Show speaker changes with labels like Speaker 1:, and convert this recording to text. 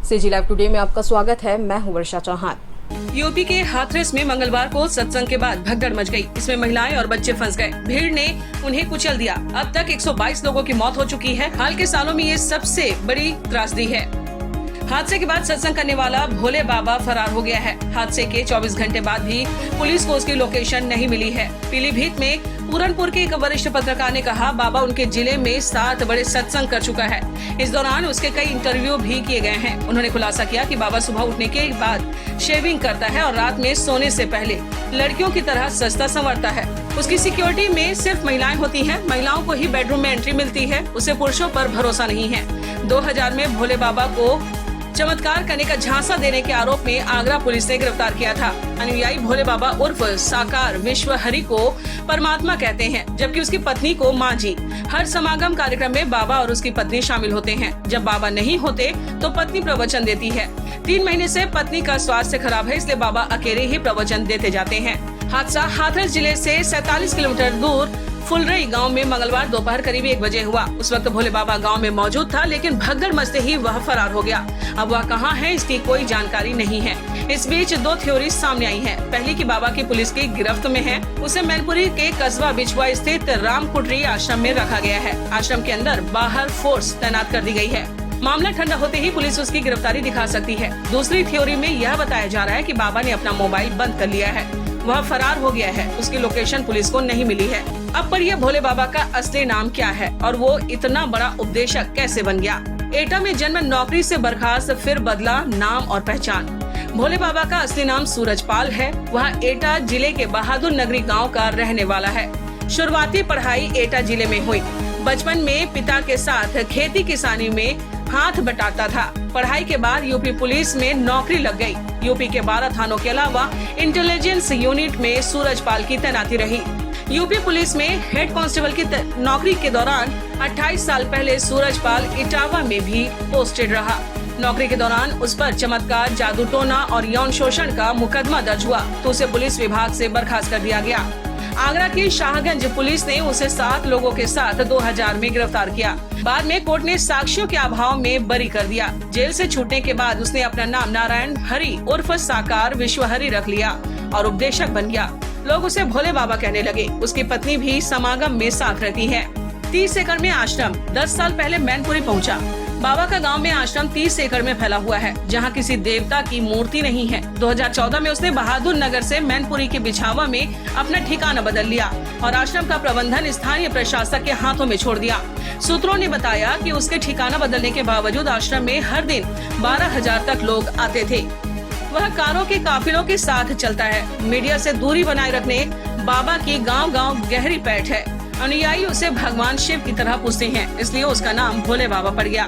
Speaker 1: CG live today में आपका स्वागत है। मैं हूं वर्षा चौहान।
Speaker 2: यूपी के हाथरस में मंगलवार को सत्संग के बाद भगदड़ मच गई। इसमें महिलाएं और बच्चे फंस गए। भीड़ ने उन्हें कुचल दिया। अब तक 122 लोगों की मौत हो चुकी है। हाल के सालों में ये सबसे बड़ी त्रासदी है। हादसे के बाद सत्संग करने वाला भोले बाबा फरार हो गया है। हादसे के 24 घंटे बाद भी पुलिस को उसकी लोकेशन नहीं मिली है। पीलीभीत में पूरनपुर के एक वरिष्ठ पत्रकार ने कहा, बाबा उनके जिले में 7 बड़े सत्संग कर चुका है। इस दौरान उसके कई इंटरव्यू भी किए गए हैं। उन्होंने खुलासा किया कि बाबा सुबह उठने के बाद शेविंग करता है और रात में सोने से पहले लड़कियों की तरह सजता संवरता है। उसकी सिक्योरिटी में सिर्फ महिलाएं होती हैं। महिलाओं को ही बेडरूम में एंट्री मिलती है। उसे पुरुषों पर भरोसा नहीं है। 2000 में भोले बाबा को चमत्कार करने का झांसा देने के आरोप में आगरा पुलिस ने गिरफ्तार किया था। अनुयायी भोले बाबा उर्फ साकार विश्वहरि को परमात्मा कहते हैं, जबकि उसकी पत्नी को माँ जी। हर समागम कार्यक्रम में बाबा और उसकी पत्नी शामिल होते हैं। जब बाबा नहीं होते तो पत्नी प्रवचन देती है। 3 महीने से पत्नी का स्वास्थ्य खराब है, इसलिए बाबा अकेले ही प्रवचन देते जाते हैं। हादसा हाथरस जिले से 47 किलोमीटर दूर फुलरई गांव में मंगलवार दोपहर करीब 1 बजे हुआ। उस वक्त भोले बाबा गांव में मौजूद था, लेकिन भगदड़ मचते ही वह फरार हो गया। अब वह कहां है, इसकी कोई जानकारी नहीं है। इस बीच 2 थ्योरी सामने आई हैं। पहली कि बाबा की पुलिस की गिरफ्त में है। उसे मैनपुरी के कस्बा बिछवा स्थित रामकुटरी आश्रम में रखा गया है। आश्रम के अंदर बाहर फोर्स तैनात कर दी गई है। मामला ठंडा होते ही पुलिस उसकी गिरफ्तारी दिखा सकती है। दूसरी थ्योरी में यह बताया जा रहा है कि बाबा ने अपना मोबाइल बंद कर लिया है। वह फरार हो गया है। उसकी लोकेशन पुलिस को नहीं मिली है। अब पर यह भोले बाबा का असली नाम क्या है और वो इतना बड़ा उपदेशक कैसे बन गया? एटा में जन्म, नौकरी से बर्खास्त, फिर बदला नाम और पहचान। भोले बाबा का असली नाम सूरजपाल है। वह एटा जिले के बहादुर नगरी गाँव का रहने वाला है। शुरुआती पढ़ाई एटा जिले में हुई। बचपन में पिता के साथ खेती किसानी में हाथ बटाता था। पढ़ाई के बाद यूपी पुलिस में नौकरी लग गई। यूपी के 12 थानों के अलावा इंटेलिजेंस यूनिट में सूरजपाल की तैनाती रही। यूपी पुलिस में हेड कांस्टेबल की नौकरी के दौरान 28 साल पहले सूरजपाल इटावा में भी पोस्टेड रहा। नौकरी के दौरान उस पर चमत्कार, जादू टोना और यौन शोषण का मुकदमा दर्ज हुआ तो उसे पुलिस विभाग से बर्खास्त कर दिया गया। आगरा की शाहगंज पुलिस ने उसे 7 लोगों के साथ 2000 में गिरफ्तार किया। बाद में कोर्ट ने साक्ष्यों के अभाव में बरी कर दिया। जेल से छूटने के बाद उसने अपना नाम नारायण हरि उर्फ साकार विश्वहरि रख लिया और उपदेशक बन गया। लोग उसे भोले बाबा कहने लगे। उसकी पत्नी भी समागम में साथ रहती है। 30 एकड़ में आश्रम। 10 साल पहले मैनपुरी पहुंचा। बाबा का गांव में आश्रम 30 एकड़ में फैला हुआ है, जहां किसी देवता की मूर्ति नहीं है। 2014 में उसने बहादुर नगर से मैनपुरी के बिछावा में अपना ठिकाना बदल लिया और आश्रम का प्रबंधन स्थानीय प्रशासक के हाथों में छोड़ दिया। सूत्रों ने बताया कि उसके ठिकाना बदलने के बावजूद आश्रम में हर दिन 12,000 तक लोग आते थे। वह कारों के काफिलों के साथ चलता है। मीडिया से दूरी बनाए रखने बाबा की गांव-गांव गहरी पैठ है। अनुयायी उसे भगवान शिव की तरह पूजते हैं, इसलिए उसका नाम भोले बाबा पड़ गया।